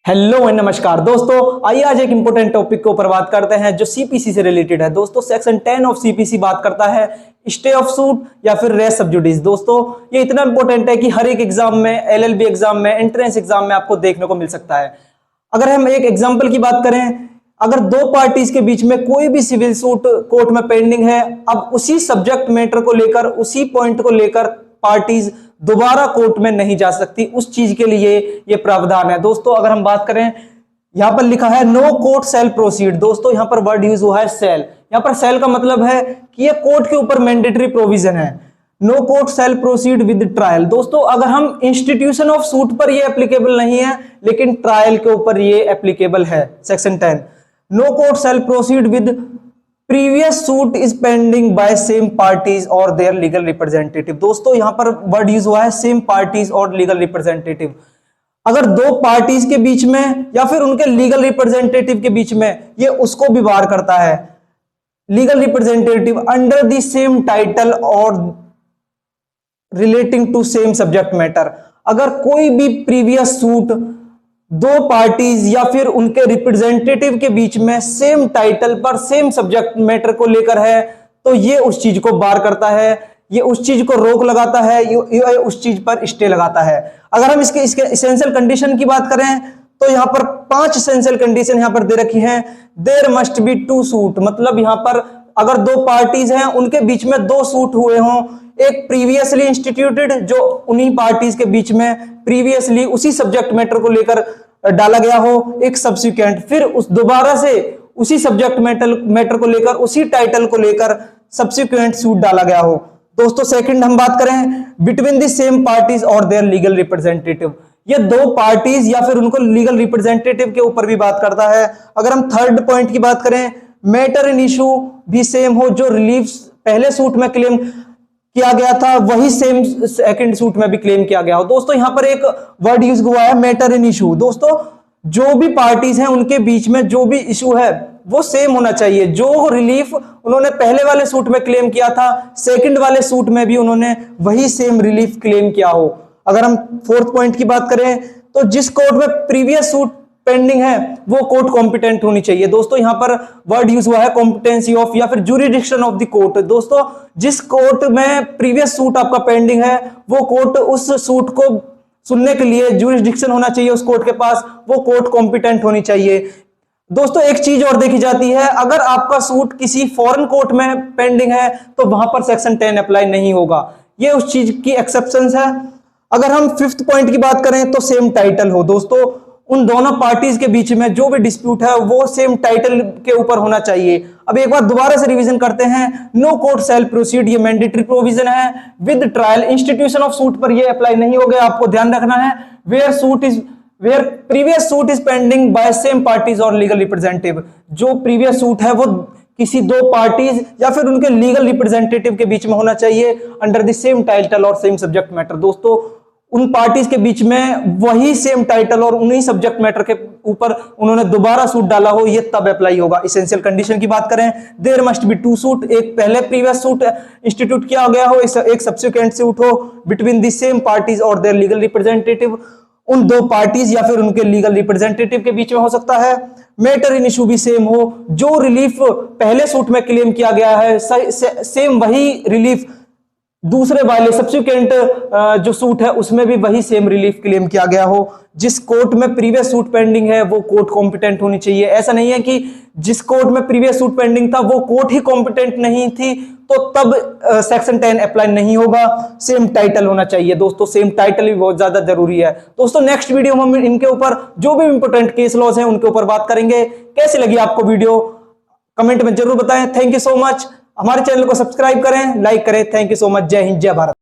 Hello and नमस्कार दोस्तों, आइए आज एक इंपॉर्टेंट टॉपिक के ऊपर बात करते हैं जो सीपीसी से रिलेटेड है। दोस्तों सेक्शन 10 ऑफ सीपीसी बात करता है स्टे ऑफ सूट या फिर रेस सब जुडिस। दोस्तों ये इतना इंपॉर्टेंट है कि हर एक एग्जाम में, एलएलबी एग्जाम में, एंट्रेंस एग्जाम में आपको देखने को मिल सकता है। अगर हम एक एग्जाम्पल की बात करें, अगर दो पार्टीज के बीच में कोई भी सिविल सूट कोर्ट में पेंडिंग है, अब उसी सब्जेक्ट मैटर को लेकर, उसी पॉइंट को लेकर पार्टीज दोबारा कोर्ट में नहीं जा सकती, उस चीज के लिए ये प्रावधान है। दोस्तों अगर हम बात करें, यहां पर लिखा है नो कोर्ट सेल प्रोसीड। दोस्तों यहां पर वर्ड यूज हुआ है सेल। यहां पर सेल का मतलब है कि ये कोर्ट के ऊपर मैंडेटरी प्रोविजन है। No court shall proceed with trial. दोस्तों अगर हम इंस्टीट्यूशन ऑफ सूट पर ये एप्लीकेबल नहीं है, लेकिन ट्रायल के ऊपर ये एप्लीकेबल है। Section 10 no court shall proceed with previous suit is pending by same parties और देयर लीगल रिप्रेजेंटेटिव। दोस्तों यहां पर वर्ड यूज हुआ है सेम पार्टीज और लीगल रिप्रेजेंटेटिव। अगर दो पार्टीज के बीच में या फिर उनके लीगल रिप्रेजेंटेटिव के बीच में, ये उसको भी बार करता है। Legal representative under the same title और relating to same subject matter. अगर कोई भी प्रीवियस सूट दो पार्टीज या फिर उनके रिप्रेजेंटेटिव के बीच में सेम टाइटल पर सेम सब्जेक्ट मैटर को लेकर है, तो ये उस चीज को बार करता है, ये उस चीज को रोक लगाता है, ये उस चीज पर स्टे लगाता है। अगर हम इसके एसेंशियल कंडीशन की बात करें, तो यहां पर 5 एसेंशियल कंडीशन यहां पर दे रखी हैं। देयर मस्ट बी 2 सूट, मतलब यहां पर अगर दो पार्टीज हैं, उनके बीच में 2 सूट हुए हों, एक प्रीवियसली इंस्टीट्यूटेड जो उन्हीं पार्टीज के बीच में प्रीवियसली उसी सब्जेक्ट मैटर को लेकर डाला गया हो, एक सब्सिक्वेंट फिर उस दोबारा से उसी सब्जेक्ट मैटर को लेकर, उसी टाइटल को लेकर सब्सिक्वेंट सूट डाला गया हो। दोस्तों सेकंड हम बात करें बिटवीन द सेम पार्टीज और देयर लीगल रिप्रेजेंटेटिव। ये दो पार्टीज या फिर उनको लीगल रिप्रेजेंटेटिव के ऊपर भी बात करता है। अगर हम थर्ड पॉइंट की बात करें, मैटर इन इशू भी सेम हो, जो रिलीफ पहले सूट में क्लेम किया गया था वही सेम सेकंड सूट में भी क्लेम किया गया हो। दोस्तों यहां पर एक वर्ड यूज हुआ है मैटर इन इशू। दोस्तों जो भी पार्टीज हैं उनके बीच में जो भी इशू है वो सेम होना चाहिए। जो रिलीफ उन्होंने पहले वाले सूट में क्लेम किया था, सेकंड वाले सूट में भी उन्होंने वही सेम रिलीफ क्लेम किया हो। अगर हम फोर्थ पॉइंट की बात करें, तो जिस कोर्ट में प्रीवियस सूट पेंडिंग है वो कोर्ट कॉम्पिटेंट होनी चाहिए। दोस्तों यहां पर वर्ड यूज हुआ है कॉम्पिटेंसी ऑफ या फिर ज्यूरिडिक्शन ऑफ द कोर्ट। दोस्तों जिस कोर्ट में प्रीवियस सूट आपका पेंडिंग है, वो कोर्ट उस सूट को सुनने के लिए ज्यूरिडिक्शन होना चाहिए उस कोर्ट के पास, वो कोर्ट कॉम्पिटेंट होनी चाहिए। दोस्तों एक चीज और देखी जाती है, अगर आपका सूट किसी फॉरेन कोर्ट में पेंडिंग है तो वहां पर सेक्शन 10 अप्लाई नहीं होगा। ये उस चीज की एक्सेप्शंस है। अगर हम फिफ्थ पॉइंट की बात करें, तो सेम टाइटल हो। दोस्तों उन दोनों पार्टीज के बीच में जो भी डिस्प्यूट है वो सेम टाइटल के ऊपर होना चाहिए। अब एक बार दोबारा से रिवीजन करते हैं। नो कोर्ट सेल प्रोसीड, ये मैंडेटरी प्रोविजन है। With trial, institution of suit पर ये अप्लाई नहीं हो गया, आपको ध्यान रखना है। Where previous suit is pending by same parties और लीगल रिप्रेजेंटेटिव, जो प्रीवियस सूट है वो किसी दो पार्टीज या फिर उनके लीगल रिप्रेजेंटेटिव के बीच में होना चाहिए अंडर द सेम टाइटल और सेम सब्जेक्ट मैटर। दोस्तों उन पार्टीज के बीच में वही सेम टाइटल और उन्हीं सब्जेक्ट मैटर के ऊपर उन्होंने दोबारा सूट डाला हो, ये तब अप्लाई होगा। एसेंशियल कंडीशन की बात करें, देयर मस्ट बी 2 सूट, एक पहले प्रीवियस सूट इंस्टीट्यूट किया गया हो, एक सब्सिक्वेंट सूट हो बिटवीन द सेम पार्टीज और देयर लीगल रिप्रेजेंटेटिव। उन दो पार्टीज या फिर उनके लीगल रिप्रेजेंटेटिव के बीच में हो सकता है। मैटर इन इशू भी सेम हो, जो रिलीफ पहले सूट में क्लेम किया गया है सेम वही रिलीफ दूसरे वाले सब्सिक्वेंट जो सूट है उसमें भी वही सेम रिलीफ क्लेम किया गया हो। जिस कोर्ट में प्रीवियस सूट पेंडिंग है वो कोर्ट कॉम्पिटेंट होनी चाहिए। ऐसा नहीं है कि जिस कोर्ट में प्रीवियस सूट पेंडिंग था वो कोर्ट ही कॉम्पिटेंट नहीं थी तो तब सेक्शन 10 अप्लाई नहीं होगा। सेम टाइटल होना चाहिए। दोस्तों सेम टाइटल भी बहुत ज्यादा जरूरी है। दोस्तों नेक्स्ट वीडियो में हम इनके ऊपर जो भी इंपोर्टेंट केस लॉज हैं उनके ऊपर बात करेंगे। कैसी लगी आपको वीडियो कमेंट में जरूर बताएं। Thank you so much. हमारे चैनल को सब्सक्राइब करें, लाइक करें। Thank you so much. जय हिंद, जय भारत।